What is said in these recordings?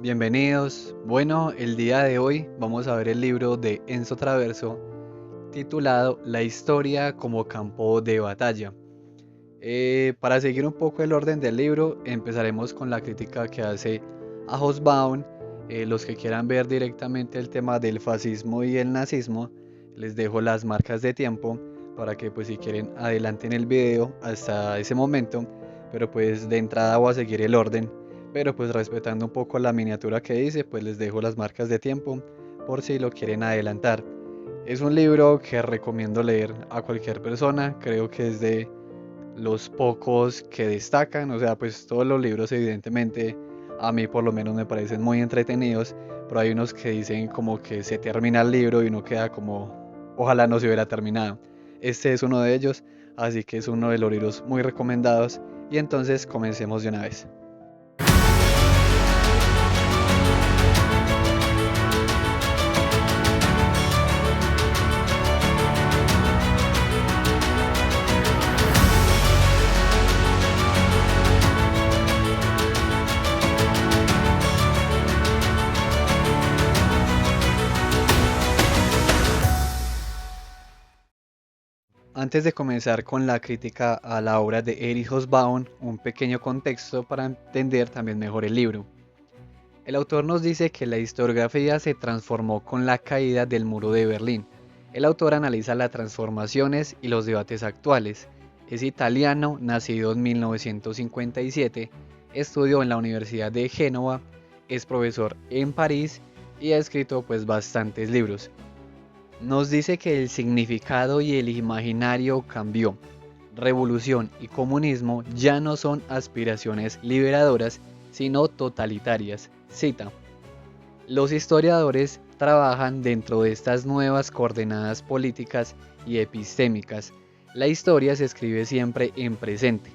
Bienvenidos. Bueno, el día de hoy vamos a ver el libro de Enzo Traverso titulado La historia como campo de batalla. Para seguir un poco el orden del libro, empezaremos con la crítica que hace a Hobsbawm. Los que quieran ver directamente el tema del fascismo y el nazismo, les dejo las marcas de tiempo para que pues si quieren adelanten el video hasta ese momento, pero pues de entrada voy a seguir el orden, pero pues respetando un poco la miniatura que dice, pues les dejo las marcas de tiempo por si lo quieren adelantar. Es un libro que recomiendo leer a cualquier persona, creo que es de los pocos que destacan, o sea, pues todos los libros evidentemente a mí por lo menos me parecen muy entretenidos, pero hay unos que dicen como que se termina el libro y uno queda como, ojalá no se hubiera terminado. Este es uno de ellos, así que es uno de los libros muy recomendados y entonces comencemos de una vez. Antes de comenzar con la crítica a la obra de Erich Hobsbawm, un pequeño contexto para entender también mejor el libro. El autor nos dice que la historiografía se transformó con la caída del muro de Berlín. El autor analiza las transformaciones y los debates actuales. Es italiano, nacido en 1957, estudió en la Universidad de Génova, es profesor en París y ha escrito pues bastantes libros. Nos dice que el significado y el imaginario cambió. Revolución y comunismo ya no son aspiraciones liberadoras, sino totalitarias. Cita: los historiadores trabajan dentro de estas nuevas coordenadas políticas y epistémicas. La historia se escribe siempre en presente.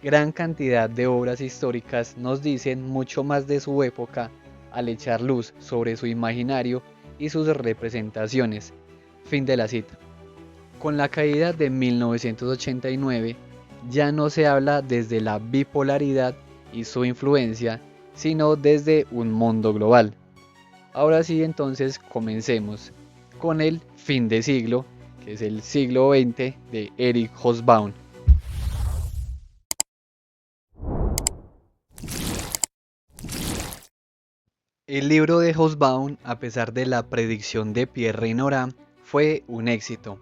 Gran cantidad de obras históricas nos dicen mucho más de su época al echar luz sobre su imaginario y sus representaciones. Fin de la cita. Con la caída de 1989 ya no se habla desde la bipolaridad y su influencia, sino desde un mundo global. Ahora sí, entonces comencemos con el fin de siglo, que es el siglo XX de Erich Hobsbawm. El libro de Hobsbawm, a pesar de la predicción de Pierre Nora, fue un éxito.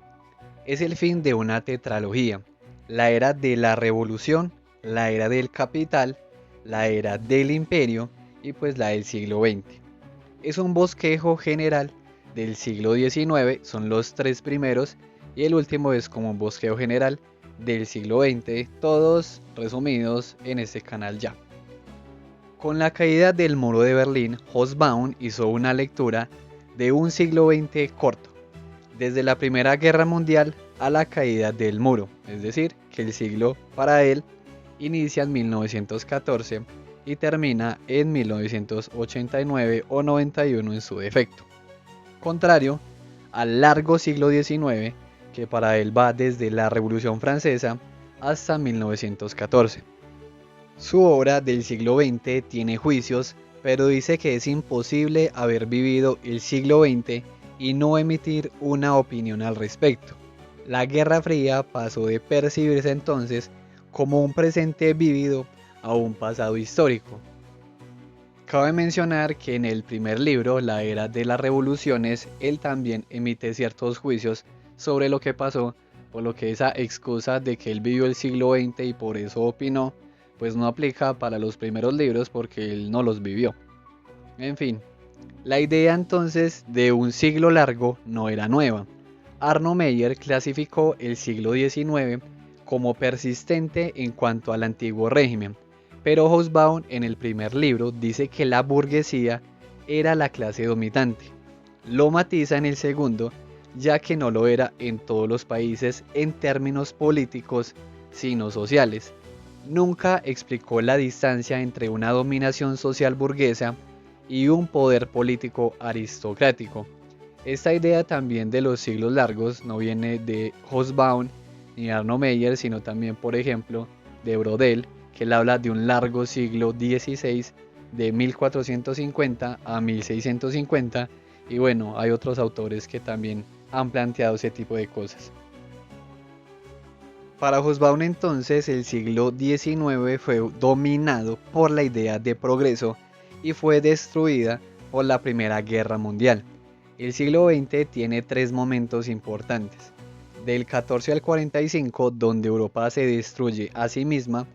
Es el fin de una tetralogía: la era de la revolución, la era del capital, la era del imperio y pues la del siglo XX. Es un bosquejo general del siglo XIX, son los tres primeros, y el último es como un bosquejo general del siglo XX, todos resumidos en este canal ya. Con la caída del muro de Berlín, Hobsbawm hizo una lectura de un siglo XX corto, desde la Primera Guerra Mundial a la caída del muro, es decir, que el siglo para él inicia en 1914 y termina en 1989 o 91 en su defecto. Contrario al largo siglo XIX, que para él va desde la Revolución Francesa hasta 1914. Su obra del siglo XX tiene juicios, pero dice que es imposible haber vivido el siglo XX y no emitir una opinión al respecto. La Guerra Fría pasó de percibirse entonces como un presente vivido a un pasado histórico. Cabe mencionar que en el primer libro, La Era de las Revoluciones, él también emite ciertos juicios sobre lo que pasó, por lo que esa excusa de que él vivió el siglo XX y por eso opinó, pues no aplica para los primeros libros porque él no los vivió. En fin, la idea entonces de un siglo largo no era nueva. Arno Meyer clasificó el siglo XIX como persistente en cuanto al antiguo régimen, pero Hobsbawm en el primer libro dice que la burguesía era la clase dominante. Lo matiza en el segundo, ya que no lo era en todos los países en términos políticos, sino sociales. Nunca explicó la distancia entre una dominación social burguesa y un poder político aristocrático. Esta idea también de los siglos largos no viene de Hobsbawm ni Arno Meyer, sino también, por ejemplo, de Brodel, que él habla de un largo siglo XVI de 1450 a 1650, y bueno, hay otros autores que también han planteado ese tipo de cosas. Para Hobsbawm entonces el siglo XIX fue dominado por la idea de progreso y fue destruida por la Primera Guerra Mundial. El siglo XX tiene tres momentos importantes. Del 14 al 45, donde Europa se destruye a sí misma,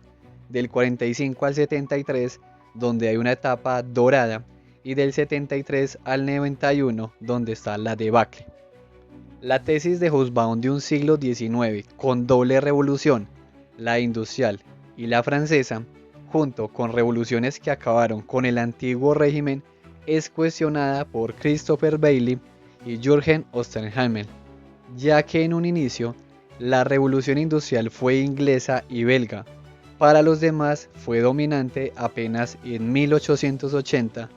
del 45 al 73, donde hay una etapa dorada, y del 73 al 91, donde está la debacle. La tesis de Hobsbawm de un siglo XIX con doble revolución, la industrial y la francesa, junto con revoluciones que acabaron con el antiguo régimen, es cuestionada por Christopher Bailey y Jürgen Osterhammel, ya que en un inicio la revolución industrial fue inglesa y belga, para los demás fue dominante apenas en 1880,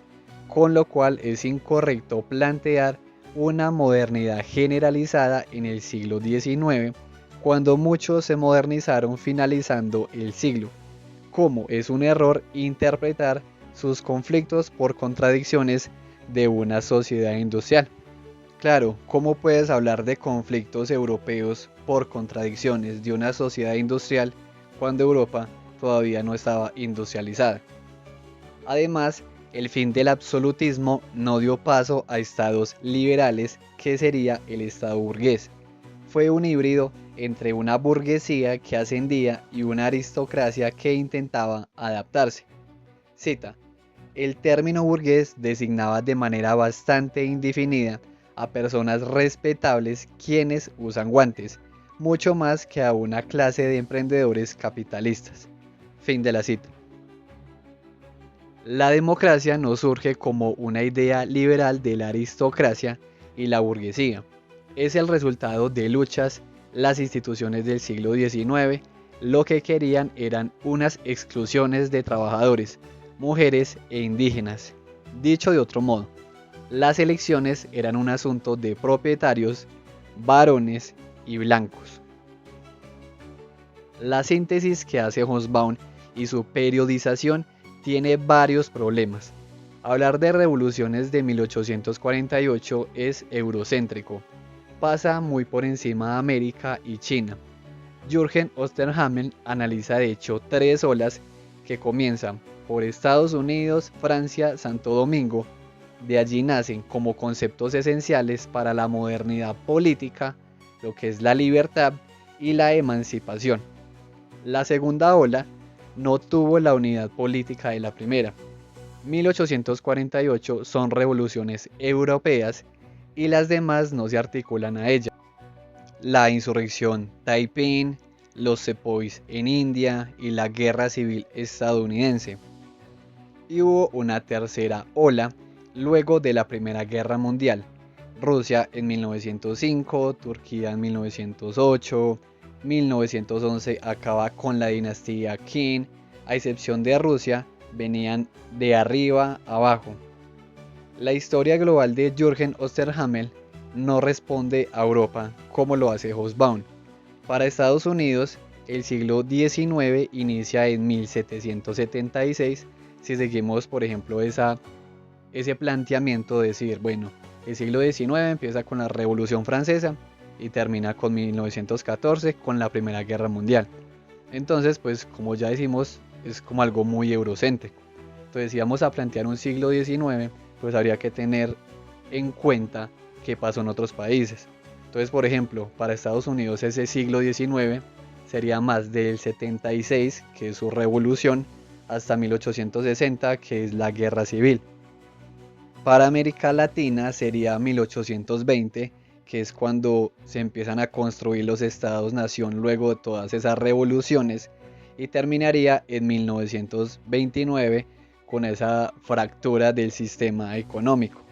con lo cual es incorrecto plantear una modernidad generalizada en el siglo XIX, cuando muchos se modernizaron finalizando el siglo, como es un error interpretar sus conflictos por contradicciones de una sociedad industrial. Claro, ¿cómo puedes hablar de conflictos europeos por contradicciones de una sociedad industrial cuando Europa todavía no estaba industrializada? Además, el fin del absolutismo no dio paso a estados liberales, que sería el estado burgués. Fue un híbrido entre una burguesía que ascendía y una aristocracia que intentaba adaptarse. Cita: el término burgués designaba de manera bastante indefinida a personas respetables quienes usan guantes, mucho más que a una clase de emprendedores capitalistas. Fin de la cita. La democracia no surge como una idea liberal de la aristocracia y la burguesía. Es el resultado de luchas. Las instituciones del siglo XIX lo que querían eran unas exclusiones de trabajadores, mujeres e indígenas. Dicho de otro modo, las elecciones eran un asunto de propietarios, varones y blancos. La síntesis que hace Hobsbawm y su periodización tiene varios problemas. Hablar de revoluciones de 1848 es eurocéntrico, pasa muy por encima de América y China. Jürgen Osterhammel analiza de hecho tres olas que comienzan por Estados Unidos, Francia, Santo Domingo. De allí nacen como conceptos esenciales para la modernidad política, lo que es la libertad y la emancipación. La segunda ola no tuvo la unidad política de la primera. 1848 son revoluciones europeas y las demás no se articulan a ella. La insurrección Taiping, los sepoys en India y la guerra civil estadounidense. Y hubo una tercera ola luego de la Primera Guerra Mundial. Rusia en 1905, Turquía en 1908, 1911 acaba con la dinastía Qin. A excepción de Rusia, venían de arriba abajo. La historia global de Jürgen Osterhammel no responde a Europa como lo hace Hobsbawm. Para Estados Unidos, el siglo XIX inicia en 1776. Si seguimos, por ejemplo, ese planteamiento de decir, bueno, el siglo XIX empieza con la Revolución Francesa y termina con 1914 con la Primera Guerra Mundial. Entonces, pues como ya decimos, es como algo muy eurocéntrico. Entonces, si vamos a plantear un siglo XIX, pues habría que tener en cuenta qué pasó en otros países. Entonces, por ejemplo, para Estados Unidos ese siglo XIX sería más del 76, que es su revolución, hasta 1860, que es la guerra civil. Para América Latina sería 1820, que es cuando se empiezan a construir los estados-nación luego de todas esas revoluciones, y terminaría en 1929 con esa fractura del sistema económico.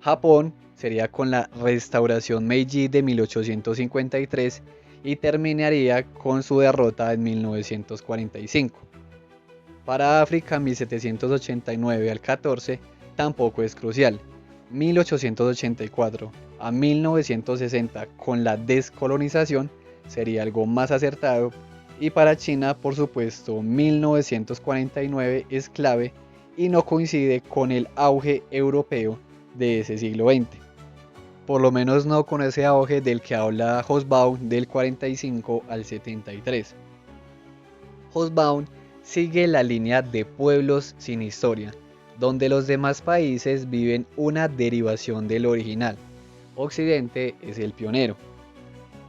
Japón sería con la restauración Meiji de 1853 y terminaría con su derrota en 1945. Para África, 1789 al 14 tampoco es crucial. 1884 a 1960 con la descolonización sería algo más acertado, y para China por supuesto 1949 es clave y no coincide con el auge europeo de ese siglo XX. Por lo menos no con ese auge del que habla Hobsbawm del 45 al 73. Hobsbawm sigue la línea de pueblos sin historia, donde los demás países viven una derivación del original. Occidente es el pionero.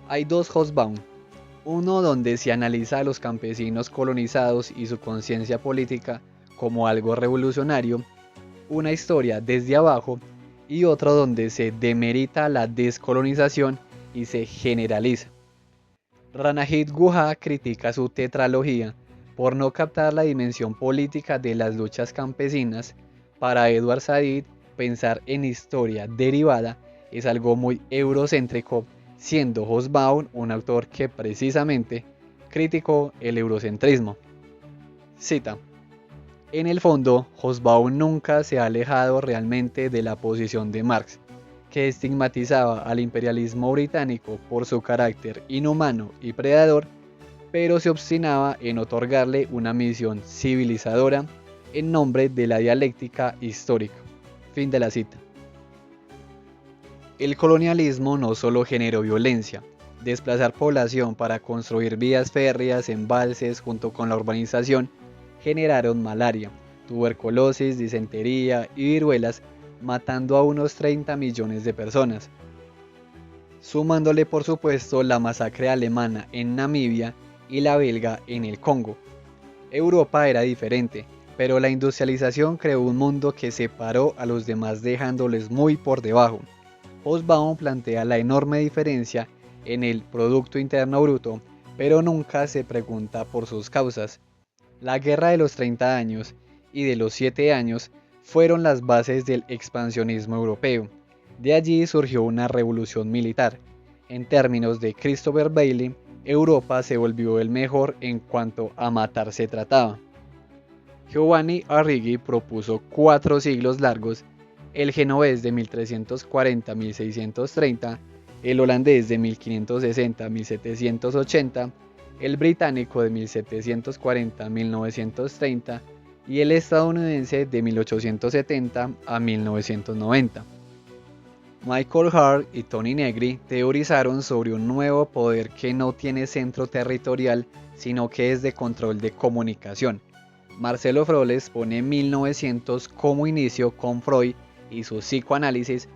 Hay dos Hobsbawm, uno donde se analiza a los campesinos colonizados y su conciencia política como algo revolucionario, una historia desde abajo, y otro donde se demerita la descolonización y se generaliza. Ranajit Guha critica su tetralogía por no captar la dimensión política de las luchas campesinas. Para Edward Said, pensar en historia derivada es algo muy eurocéntrico, siendo Hobsbawm un autor que precisamente criticó el eurocentrismo. Cita: en el fondo, Hobsbawm nunca se ha alejado realmente de la posición de Marx, que estigmatizaba al imperialismo británico por su carácter inhumano y predador, pero se obstinaba en otorgarle una misión civilizadora en nombre de la dialéctica histórica. Fin de la cita. El colonialismo no solo generó violencia, desplazar población para construir vías férreas, embalses junto con la urbanización, generaron malaria, tuberculosis, disentería y viruelas, matando a unos 30 millones de personas. Sumándole por supuesto la masacre alemana en Namibia y la belga en el Congo. Europa era diferente, pero la industrialización creó un mundo que separó a los demás dejándoles muy por debajo. Hobsbawm plantea la enorme diferencia en el Producto Interno Bruto, pero nunca se pregunta por sus causas. La Guerra de los 30 años y de los 7 años fueron las bases del expansionismo europeo. De allí surgió una revolución militar. En términos de Christopher Bailey, Europa se volvió el mejor en cuanto a matar se trataba. Giovanni Arrighi propuso 4 siglos largos, el genovés de 1340 a 1630, el holandés de 1560 a 1780, el británico de 1740 a 1930 y el estadounidense de 1870 a 1990. Michael Hart y Tony Negri teorizaron sobre un nuevo poder que no tiene centro territorial, sino que es de control de comunicación. Marcelo Froles pone 1900 como inicio con Freud y su psicoanálisis.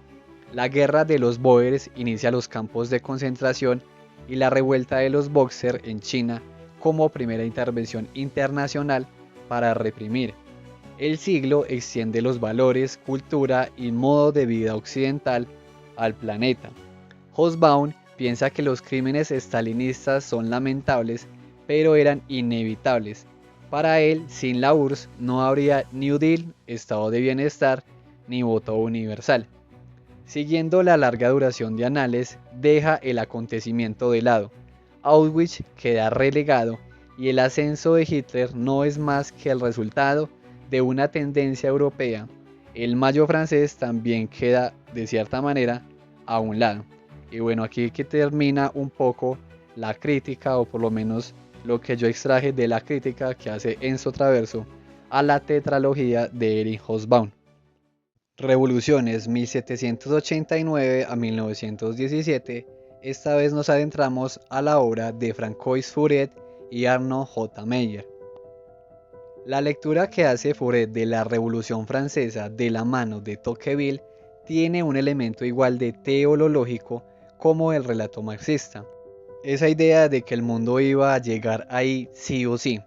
La guerra de los Bóers inicia los campos de concentración y la revuelta de los Boxer en China como primera intervención internacional para reprimir. El siglo extiende los valores, cultura y modo de vida occidental al planeta. Hobsbawm piensa que los crímenes estalinistas son lamentables, pero eran inevitables. Para él, sin la URSS no habría New Deal, estado de bienestar, ni voto universal. Siguiendo la larga duración de Anales, deja el acontecimiento de lado. Auschwitz queda relegado y el ascenso de Hitler no es más que el resultado de una tendencia europea. El Mayo francés también queda, de cierta manera, a un lado. Y bueno, aquí que termina un poco la crítica, o por lo menos lo que yo extraje de la crítica que hace Enzo Traverso a la tetralogía de Erich Hobsbawm. Revoluciones 1789 a 1917. Esta vez nos adentramos a la obra de Francois Furet y Arno J. Meyer. La lectura que hace Furet de la Revolución Francesa de la mano de Tocqueville tiene un elemento igual de teológico como el relato marxista. Esa idea de que el mundo iba a llegar ahí sí o sí.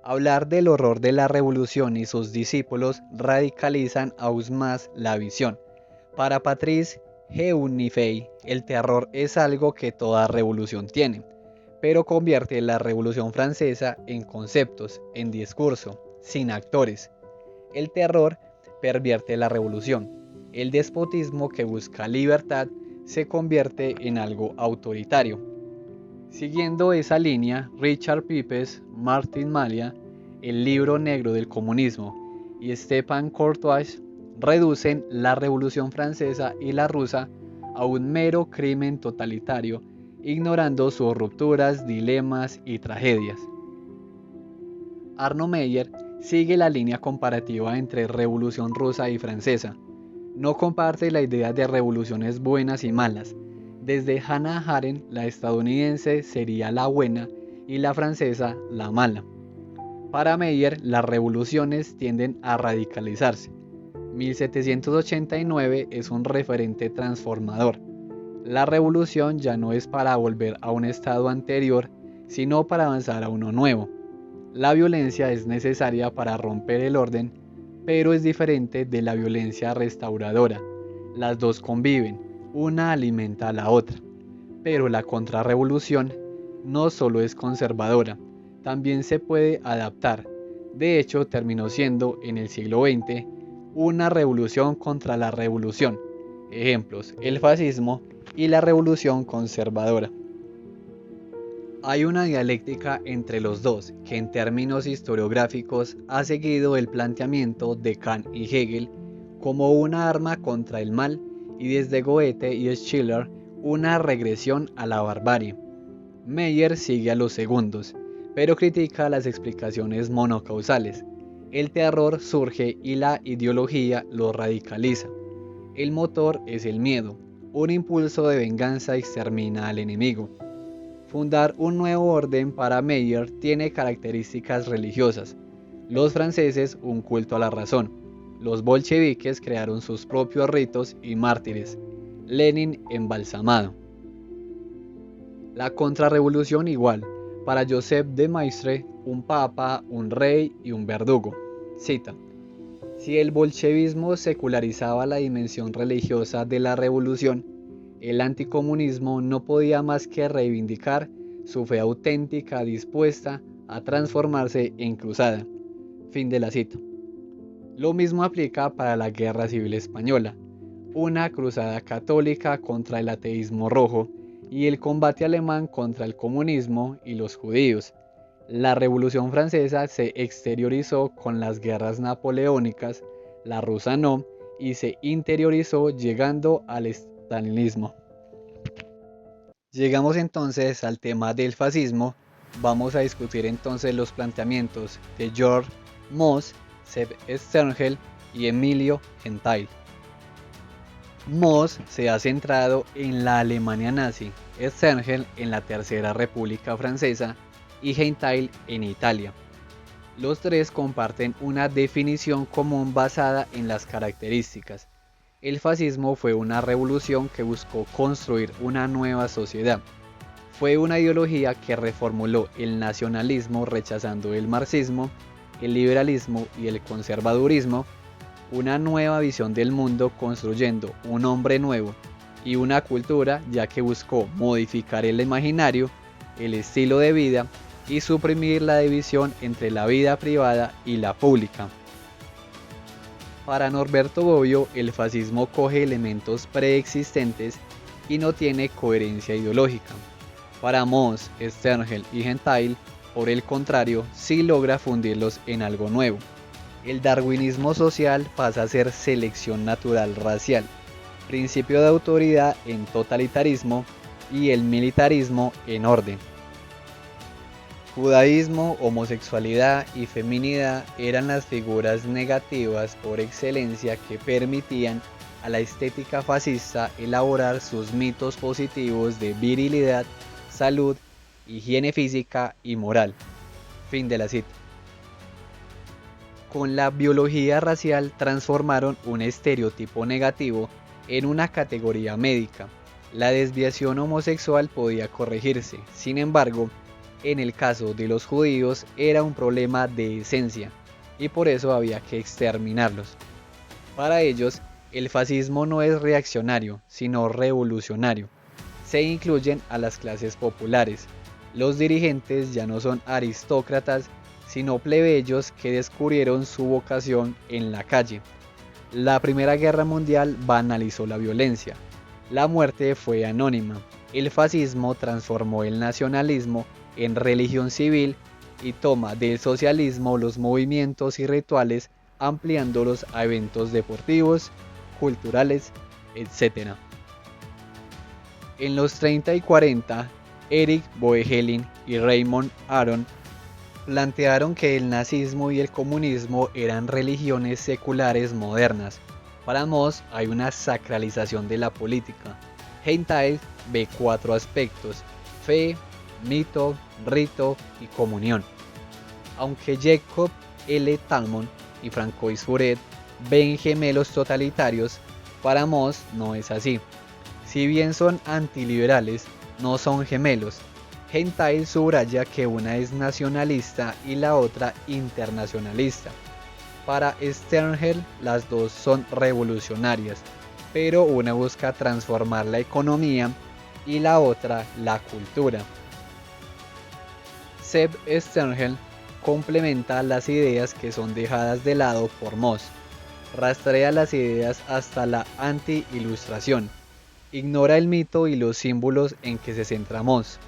Hablar del horror de la revolución y sus discípulos radicalizan aún más la visión. Para Patrice Geunifay, el terror es algo que toda revolución tiene, pero convierte la Revolución Francesa en conceptos, en discurso, sin actores. El terror pervierte la revolución. El despotismo que busca libertad se convierte en algo autoritario. Siguiendo esa línea, Richard Pipes, Martin Malia, El libro negro del comunismo y Stepan Courtois reducen la Revolución Francesa y la rusa a un mero crimen totalitario, ignorando sus rupturas, dilemas y tragedias. Arno Meyer Sigue la línea comparativa entre Revolución Rusa y Francesa. No comparte la idea de revoluciones buenas y malas. Desde Hannah Arendt, la estadounidense sería la buena y la francesa la mala. Para Meyer, las revoluciones tienden a radicalizarse. 1789 es un referente transformador. La revolución ya no es para volver a un estado anterior, sino para avanzar a uno nuevo. La violencia es necesaria para romper el orden, pero es diferente de la violencia restauradora. Las dos conviven, una alimenta a la otra. Pero la contrarrevolución no solo es conservadora, también se puede adaptar. De hecho, terminó siendo, en el siglo XX, una revolución contra la revolución. Ejemplos, el fascismo y la revolución conservadora. Hay una dialéctica entre los dos que en términos historiográficos ha seguido el planteamiento de Kant y Hegel como una arma contra el mal y desde Goethe y Schiller una regresión a la barbarie. Meyer sigue a los segundos, pero critica las explicaciones monocausales. El terror surge y la ideología lo radicaliza. El motor es el miedo, un impulso de venganza extermina al enemigo. Fundar un nuevo orden para Meyer tiene características religiosas. Los franceses un culto a la razón. Los bolcheviques crearon sus propios ritos y mártires. Lenin embalsamado. La contrarrevolución igual. Para Joseph de Maistre, un papa, un rey y un verdugo. Cita: si el bolchevismo secularizaba la dimensión religiosa de la revolución, el anticomunismo no podía más que reivindicar su fe auténtica dispuesta a transformarse en cruzada. Fin de la cita. Lo mismo aplica para la Guerra Civil Española, una cruzada católica contra el ateísmo rojo y el combate alemán contra el comunismo y los judíos. La Revolución Francesa se exteriorizó con las guerras napoleónicas, la rusa no, y se interiorizó llegando al estalinismo. Llegamos entonces al tema del fascismo. Vamos a discutir entonces los planteamientos de George Moos, Seb Sternhell y Emilio Gentile. Moos se ha centrado en la Alemania nazi, Sternhell en la Tercera República Francesa y Gentile en Italia. Los tres comparten una definición común basada en las características. El fascismo fue una revolución que buscó construir una nueva sociedad. Fue una ideología que reformuló el nacionalismo rechazando el marxismo, el liberalismo y el conservadurismo, una nueva visión del mundo construyendo un hombre nuevo y una cultura ya que buscó modificar el imaginario, el estilo de vida y suprimir la división entre la vida privada y la pública. Para Norberto Bobbio, el fascismo coge elementos preexistentes y no tiene coherencia ideológica. Para Moos, Sternhell y Gentile, por el contrario, sí logra fundirlos en algo nuevo. El darwinismo social pasa a ser selección natural racial, principio de autoridad en totalitarismo y el militarismo en orden. Judaísmo, homosexualidad y feminidad eran las figuras negativas por excelencia que permitían a la estética fascista elaborar sus mitos positivos de virilidad, salud, higiene física y moral. Fin de la cita. Con la biología racial transformaron un estereotipo negativo en una categoría médica. La desviación homosexual podía corregirse, sin embargo, en el caso de los judíos era un problema de esencia y por eso había que exterminarlos. Para ellos, el fascismo no es reaccionario, sino revolucionario. Se incluyen a las clases populares. Los dirigentes ya no son aristócratas, sino plebeyos que descubrieron su vocación en la calle. La Primera Guerra Mundial banalizó la violencia. La muerte fue anónima. El fascismo transformó el nacionalismo en religión civil y toma del socialismo los movimientos y rituales ampliándolos a eventos deportivos, culturales, etc. En los 30 y 40, Erich Voegelin y Raymond Aron Plantearon que el nazismo y el comunismo eran religiones seculares modernas. Para Moss hay una sacralización de la política. Heintheil ve cuatro aspectos: fe, mito, rito y comunión. Aunque Jacob L. Talmon y Francois Furet ven gemelos totalitarios, para Moss no es así. Si bien son antiliberales, no son gemelos. Heintheil subraya que una es nacionalista y la otra internacionalista. Para Sternhell, las dos son revolucionarias, pero una busca transformar la economía y la otra la cultura. Seb Sternhell complementa las ideas que son dejadas de lado por Moss. Rastrea las ideas hasta la anti-ilustración. Ignora el mito y los símbolos en que se centra Moss.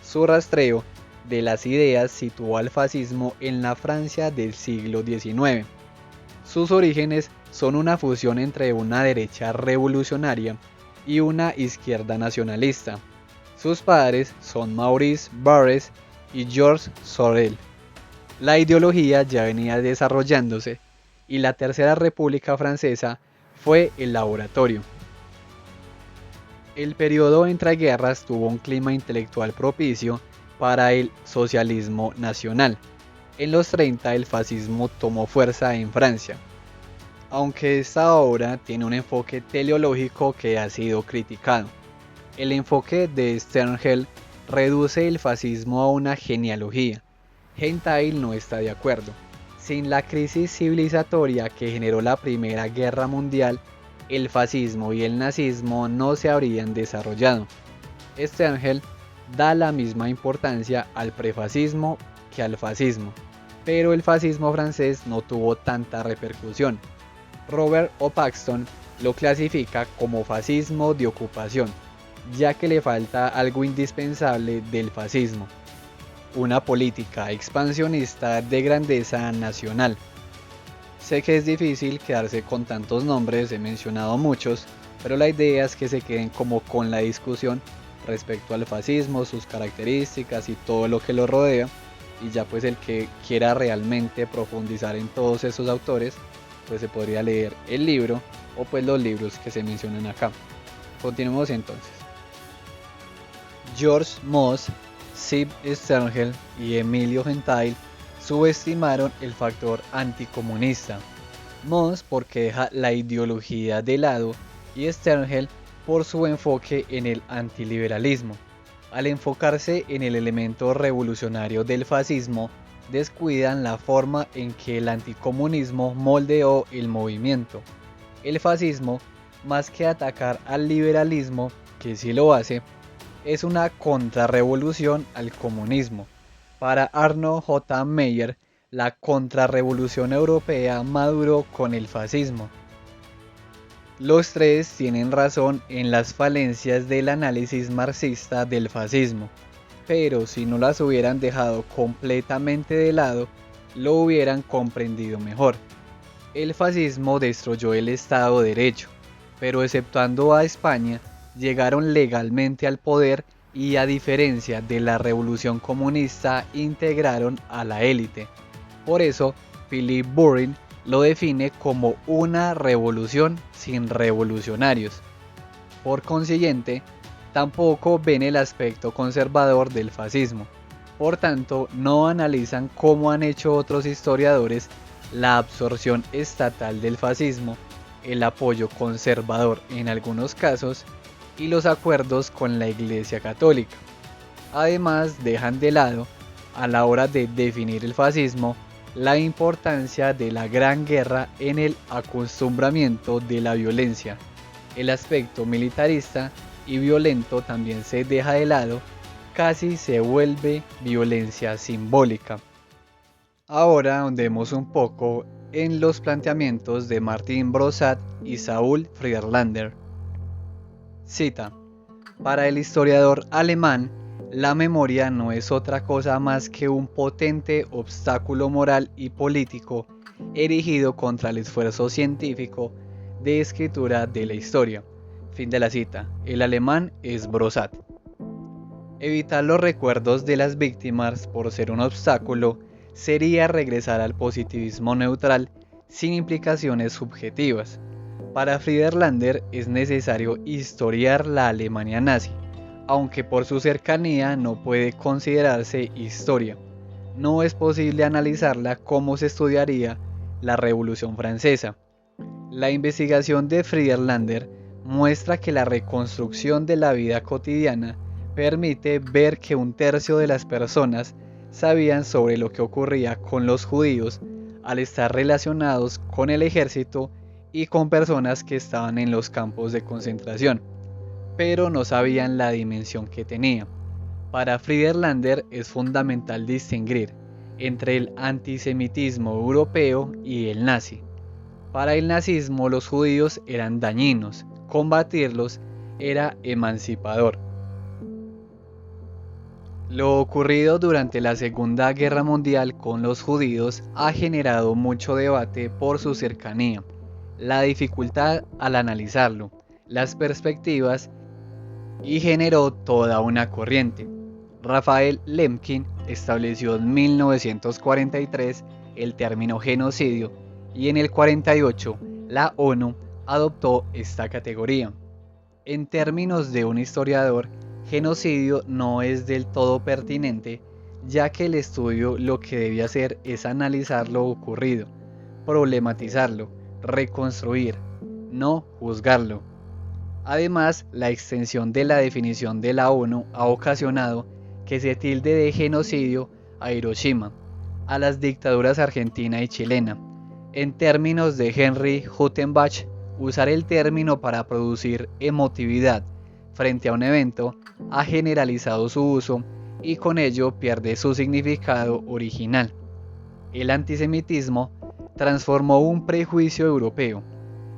Su rastreo de las ideas situó al fascismo en la Francia del siglo XIX. Sus orígenes son una fusión entre una derecha revolucionaria y una izquierda nacionalista. Sus padres son Maurice Barrès y Georges Sorel. La ideología ya venía desarrollándose y la Tercera República Francesa fue el laboratorio. El periodo entre guerras tuvo un clima intelectual propicio para el socialismo nacional. En los 30 el fascismo tomó fuerza en Francia, aunque esta obra tiene un enfoque teleológico que ha sido criticado. El enfoque de Sternhell reduce el fascismo a una genealogía. Heintheil no está de acuerdo. Sin la crisis civilizatoria que generó la Primera Guerra Mundial, el fascismo y el nazismo no se habrían desarrollado. Sternhell da la misma importancia al prefascismo que al fascismo, pero el fascismo francés no tuvo tanta repercusión. Robert O. Paxton lo clasifica como fascismo de ocupación, ya que le falta algo indispensable del fascismo: una política expansionista de grandeza nacional. Sé que es difícil quedarse con tantos nombres, he mencionado muchos, pero la idea es que se queden como con la discusión respecto al fascismo, sus características y todo lo que lo rodea, y ya pues el que quiera realmente profundizar en todos esos autores, pues se podría leer el libro o pues los libros que se mencionan acá. Continuemos entonces. George Moss, Seb Sternhell y Emilio Heintheil subestimaron el factor anticomunista. Moss porque deja la ideología de lado y Sternhell por su enfoque en el antiliberalismo. Al enfocarse en el elemento revolucionario del fascismo, descuidan la forma en que el anticomunismo moldeó el movimiento. El fascismo, más que atacar al liberalismo, que sí lo hace, es una contrarrevolución al comunismo. Para Arno J. Meyer, la contrarrevolución europea maduró con el fascismo. Los tres tienen razón en las falencias del análisis marxista del fascismo, pero si no las hubieran dejado completamente de lado, lo hubieran comprendido mejor. El fascismo destruyó el Estado de Derecho, pero exceptuando a España, llegaron legalmente al poder y, a diferencia de la revolución comunista, integraron a la élite. Por eso, Philip Burin lo define como una revolución sin revolucionarios. Por consiguiente, tampoco ven el aspecto conservador del fascismo. Por tanto, no analizan, como han hecho otros historiadores, la absorción estatal del fascismo, el apoyo conservador en algunos casos y los acuerdos con la Iglesia Católica. Además, dejan de lado, a la hora de definir el fascismo, la importancia de la Gran Guerra en el acostumbramiento de la violencia. El aspecto militarista y violento también se deja de lado, casi se vuelve violencia simbólica. Ahora ahondemos un poco en los planteamientos de Martin Brossat y Saul Friedlander. Cita: para el historiador alemán, la memoria no es otra cosa más que un potente obstáculo moral y político erigido contra el esfuerzo científico de escritura de la historia. Fin de la cita. El alemán es Brossat. Evitar los recuerdos de las víctimas por ser un obstáculo sería regresar al positivismo neutral sin implicaciones subjetivas. Para Friedlander es necesario historiar la Alemania nazi, aunque por su cercanía no puede considerarse historia. No es posible analizarla como se estudiaría la Revolución Francesa. La investigación de Friedlander muestra que la reconstrucción de la vida cotidiana permite ver que un tercio de las personas sabían sobre lo que ocurría con los judíos al estar relacionados con el ejército y con personas que estaban en los campos de concentración, pero no sabían la dimensión que tenía. Para Friedlander es fundamental distinguir entre el antisemitismo europeo y el nazi. Para el nazismo los judíos eran dañinos, combatirlos era emancipador. Lo ocurrido durante la Segunda Guerra Mundial con los judíos ha generado mucho debate por su cercanía, la dificultad al analizarlo, las perspectivas y generó toda una corriente. Raphael Lemkin estableció en 1943 el término genocidio y en el 48 la ONU adoptó esta categoría. En términos de un historiador, genocidio no es del todo pertinente, ya que el estudio lo que debe hacer es analizar lo ocurrido, problematizarlo, reconstruir, no juzgarlo. Además, la extensión de la definición de la ONU ha ocasionado que se tilde de genocidio a Hiroshima, a las dictaduras argentina y chilena. En términos de Henry Huttenbach, usar el término para producir emotividad frente a un evento ha generalizado su uso y con ello pierde su significado original. El antisemitismo transformó un prejuicio europeo.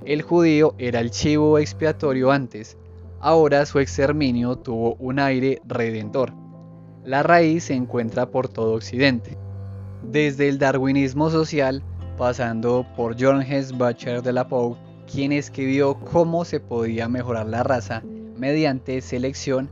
El judío era el chivo expiatorio antes, ahora su exterminio tuvo un aire redentor. La raíz se encuentra por todo Occidente, desde el darwinismo social, pasando por Georges Bachar de la Pau, quien escribió cómo se podía mejorar la raza mediante selección,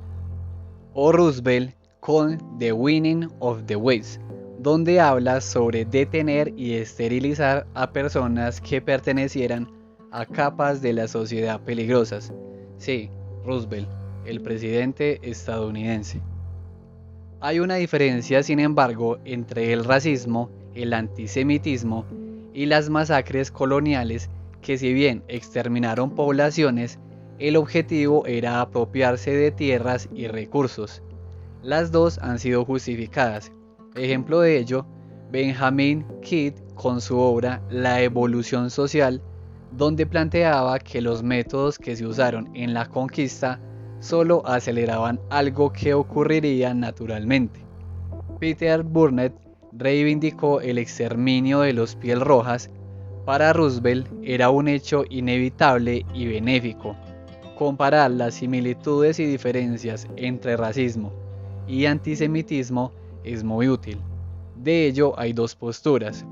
o Roosevelt con The Winning of the West, donde habla sobre detener y esterilizar a personas que pertenecieran a capas de la sociedad peligrosas. Sí, Roosevelt, el presidente estadounidense. Hay una diferencia, sin embargo, entre el racismo, el antisemitismo y las masacres coloniales que, si bien exterminaron poblaciones, el objetivo era apropiarse de tierras y recursos. Las dos han sido justificadas. Ejemplo de ello, Benjamin Kidd con su obra La evolución social, donde planteaba que los métodos que se usaron en la conquista solo aceleraban algo que ocurriría naturalmente. Peter Burnett reivindicó el exterminio de los piel rojas. Para Roosevelt era un hecho inevitable y benéfico. Comparar las similitudes y diferencias entre racismo y antisemitismo es muy útil. De ello hay dos posturas.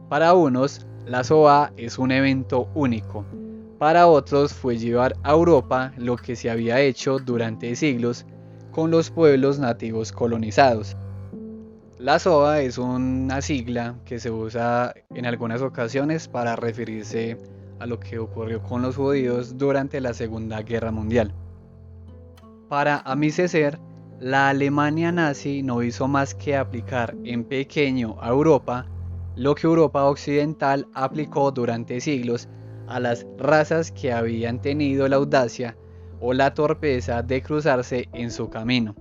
Para unos, la SOA es un evento único. Para otros fue llevar a Europa lo que se había hecho durante siglos con los pueblos nativos colonizados. La SOA es una sigla que se usa en algunas ocasiones para referirse a lo que ocurrió con los judíos durante la Segunda Guerra Mundial. Para Amicecer, la Alemania nazi no hizo más que aplicar en pequeño a Europa lo que Europa occidental aplicó durante siglos a las razas que habían tenido la audacia o la torpeza de cruzarse en su camino.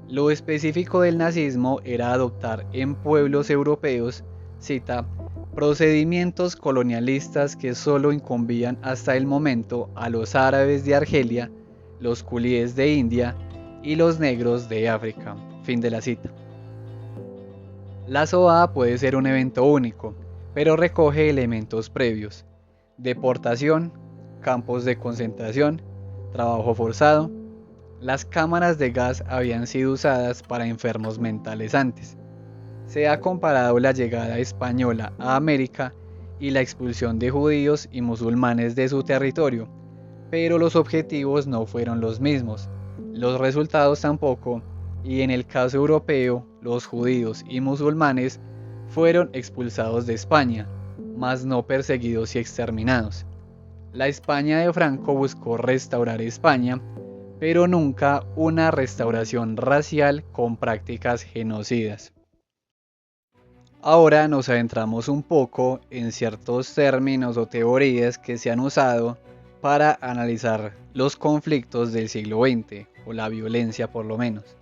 Lo específico del nazismo era adoptar en pueblos europeos, cita, procedimientos colonialistas que solo incumbían hasta el momento a los árabes de Argelia, los culíes de India y los negros de África. Fin de la cita. La SOA puede ser un evento único, pero recoge elementos previos: deportación, campos de concentración, trabajo forzado. Las cámaras de gas habían sido usadas para enfermos mentales antes. Se ha comparado la llegada española a América y la expulsión de judíos y musulmanes de su territorio, pero los objetivos no fueron los mismos, los resultados tampoco, y en el caso europeo, los judíos y musulmanes fueron expulsados de España, mas no perseguidos y exterminados. La España de Franco buscó restaurar España, pero nunca una restauración racial con prácticas genocidas. Ahora nos adentramos un poco en ciertos términos o teorías que se han usado para analizar los conflictos del siglo XX, o la violencia por lo menos.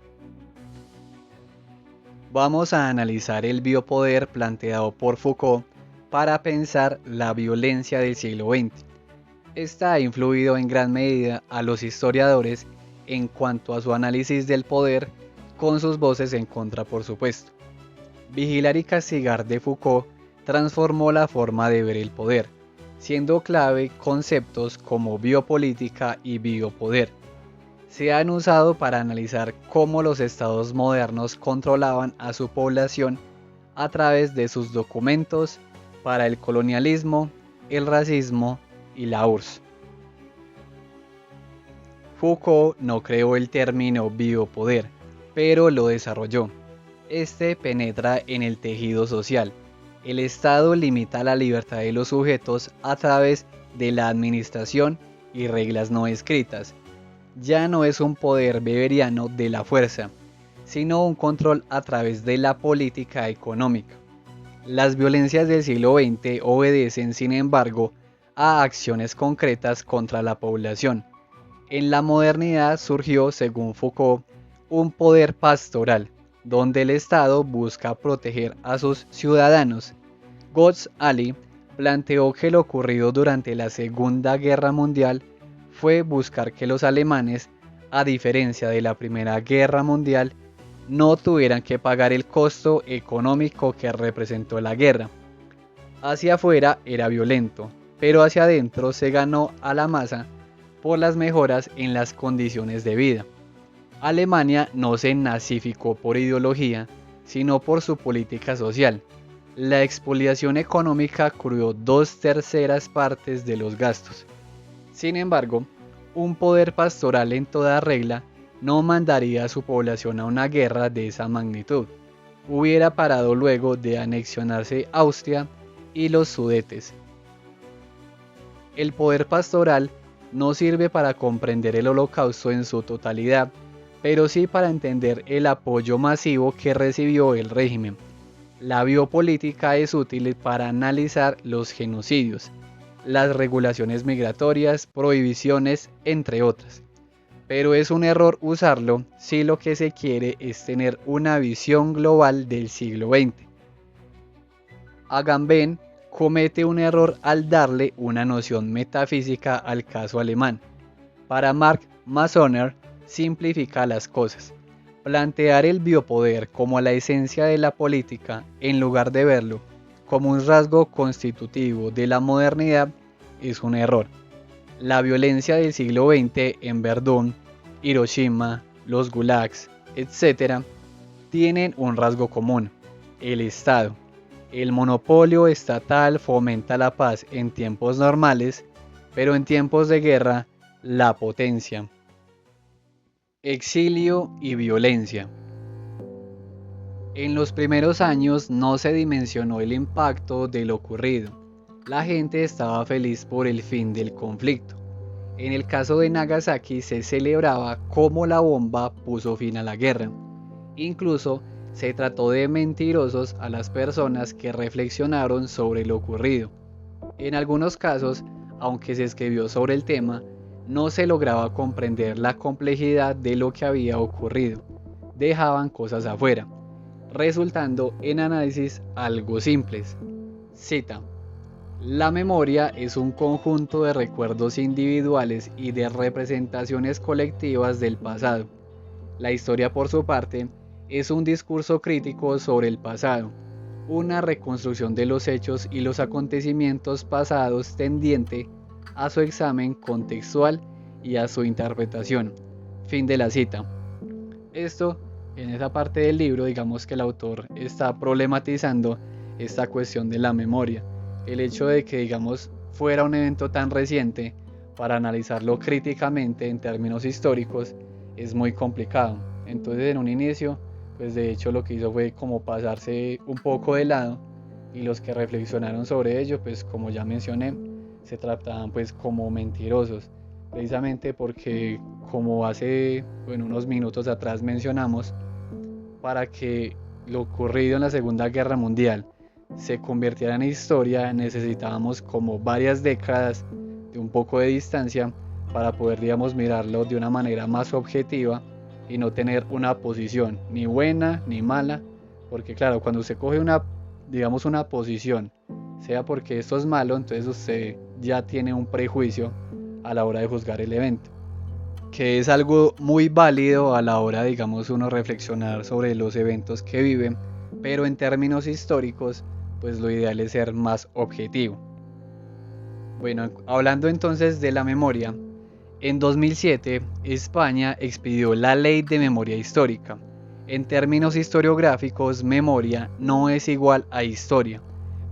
Vamos a analizar el biopoder planteado por Foucault para pensar la violencia del siglo XX. Esta ha influido en gran medida a los historiadores en cuanto a su análisis del poder, con sus voces en contra, por supuesto. Vigilar y castigar de Foucault transformó la forma de ver el poder, siendo clave conceptos como biopolítica y biopoder. Se han usado para analizar cómo los estados modernos controlaban a su población a través de sus documentos para el colonialismo, el racismo y la URSS. Foucault no creó el término biopoder, pero lo desarrolló. Este penetra en el tejido social. El Estado limita la libertad de los sujetos a través de la administración y reglas no escritas. Ya no es un poder beberiano de la fuerza, sino un control a través de la política económica. Las violencias del siglo XX obedecen, sin embargo, a acciones concretas contra la población. En la modernidad surgió, según Foucault, un poder pastoral, donde el Estado busca proteger a sus ciudadanos. Götz Ali planteó que lo ocurrido durante la Segunda Guerra Mundial fue buscar que los alemanes, a diferencia de la Primera Guerra Mundial, no tuvieran que pagar el costo económico que representó la guerra. Hacia afuera era violento, pero hacia adentro se ganó a la masa por las mejoras en las condiciones de vida. Alemania no se nazificó por ideología, sino por su política social. La expoliación económica cubrió 2/3 partes de los gastos. Sin embargo, un poder pastoral en toda regla no mandaría a su población a una guerra de esa magnitud. Hubiera parado luego de anexionarse Austria y los Sudetes. El poder pastoral no sirve para comprender el Holocausto en su totalidad, pero sí para entender el apoyo masivo que recibió el régimen. La biopolítica es útil para analizar los genocidios, las regulaciones migratorias, prohibiciones, entre otras. Pero es un error usarlo si lo que se quiere es tener una visión global del siglo XX. Agamben comete un error al darle una noción metafísica al caso alemán. Para Mark Masoner, simplifica las cosas. Plantear el biopoder como la esencia de la política, en lugar de verlo como un rasgo constitutivo de la modernidad, es un error. La violencia del siglo XX en Verdún, Hiroshima, los gulags, etc., tienen un rasgo común: el Estado. El monopolio estatal fomenta la paz en tiempos normales, pero en tiempos de guerra, la potencia. Exilio y violencia. En los primeros años no se dimensionó el impacto de lo ocurrido. La gente estaba feliz por el fin del conflicto. En el caso de Nagasaki se celebraba cómo la bomba puso fin a la guerra. Incluso se trató de mentirosos a las personas que reflexionaron sobre lo ocurrido. En algunos casos, aunque se escribió sobre el tema, no se lograba comprender la complejidad de lo que había ocurrido. Dejaban cosas afuera, resultando en análisis algo simples. Cita: la memoria es un conjunto de recuerdos individuales y de representaciones colectivas del pasado. La historia, por su parte, es un discurso crítico sobre el pasado, una reconstrucción de los hechos y los acontecimientos pasados tendiente a su examen contextual y a su interpretación. Fin de la cita. Esto, en esa parte del libro, digamos que el autor está problematizando esta cuestión de la memoria. El hecho de que, digamos, fuera un evento tan reciente, para analizarlo críticamente en términos históricos, es muy complicado. Entonces, en un inicio, pues de hecho lo que hizo fue como pasarse un poco de lado, y los que reflexionaron sobre ello, pues como ya mencioné, se trataban pues como mentirosos, precisamente porque, como hace unos minutos atrás mencionamos, para que lo ocurrido en la Segunda Guerra Mundial se convirtiera en historia, necesitábamos como varias décadas de un poco de distancia para poder, digamos, mirarlo de una manera más objetiva y no tener una posición ni buena ni mala, porque claro, cuando usted coge una, digamos, una posición, sea porque esto es malo, entonces usted ya tiene un prejuicio a la hora de juzgar el evento, que es algo muy válido a la hora, digamos, uno reflexionar sobre los eventos que viven, pero en términos históricos, pues lo ideal es ser más objetivo. Bueno, hablando entonces de la memoria, en 2007 España expidió la Ley de Memoria Histórica. En términos historiográficos, memoria no es igual a historia,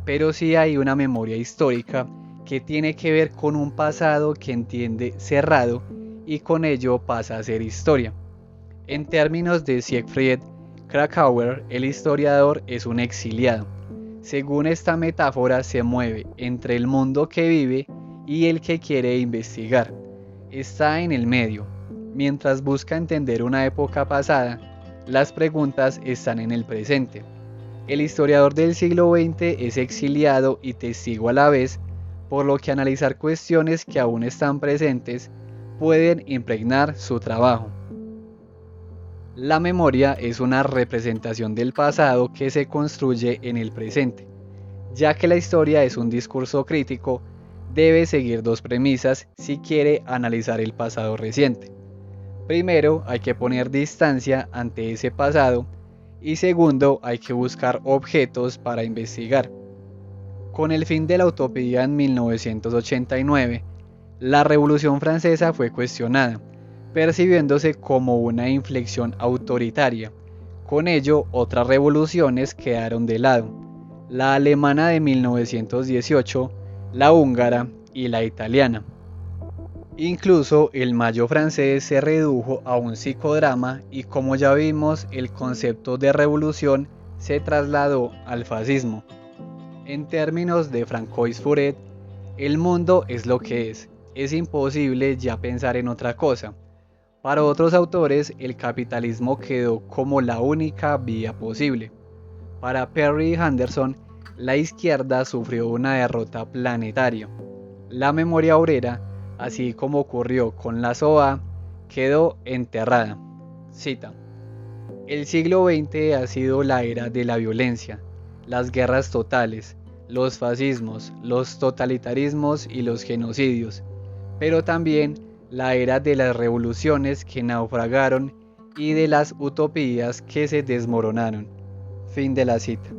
pero sí hay una memoria histórica que tiene que ver con un pasado que entiende cerrado y con ello pasa a ser historia. En términos de Siegfried Kracauer, el historiador es un exiliado. Según esta metáfora, se mueve entre el mundo que vive y el que quiere investigar. Está en el medio. Mientras busca entender una época pasada, las preguntas están en el presente. El historiador del siglo XX es exiliado y testigo a la vez, por lo que analizar cuestiones que aún están presentes pueden impregnar su trabajo. La memoria es una representación del pasado que se construye en el presente. Ya que la historia es un discurso crítico, debe seguir dos premisas si quiere analizar el pasado reciente. Primero, hay que poner distancia ante ese pasado, y segundo, hay que buscar objetos para investigar. Con el fin de la utopía en 1989, la Revolución Francesa fue cuestionada, percibiéndose como una inflexión autoritaria. Con ello, otras revoluciones quedaron de lado: la alemana de 1918, la húngara y la italiana. Incluso el Mayo francés se redujo a un psicodrama, y como ya vimos, el concepto de revolución se trasladó al fascismo. En términos de Francois Furet, el mundo es lo que es imposible ya pensar en otra cosa. Para otros autores, el capitalismo quedó como la única vía posible. Para Perry y Anderson, la izquierda sufrió una derrota planetaria. La memoria obrera, así como ocurrió con la SOA, quedó enterrada. Cita: el siglo XX ha sido la era de la violencia, las guerras totales, los fascismos, los totalitarismos y los genocidios, pero también la era de las revoluciones que naufragaron y de las utopías que se desmoronaron. Fin de la cita.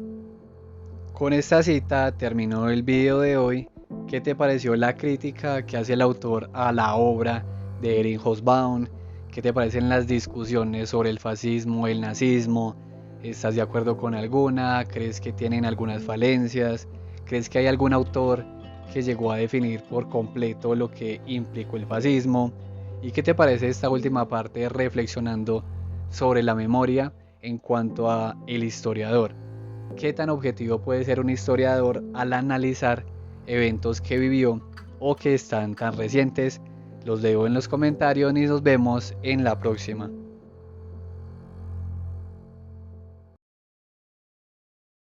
Con esta cita terminó el video de hoy. ¿Qué te pareció la crítica que hace el autor a la obra de Erich Hobsbawm? ¿Qué te parecen las discusiones sobre el fascismo, el nazismo? ¿Estás de acuerdo con alguna? ¿Crees que tienen algunas falencias? ¿Crees que hay algún autor que llegó a definir por completo lo que implicó el fascismo? ¿Y qué te parece esta última parte reflexionando sobre la memoria en cuanto a el historiador? ¿Qué tan objetivo puede ser un historiador al analizar eventos que vivió o que están tan recientes? Los leo en los comentarios y nos vemos en la próxima.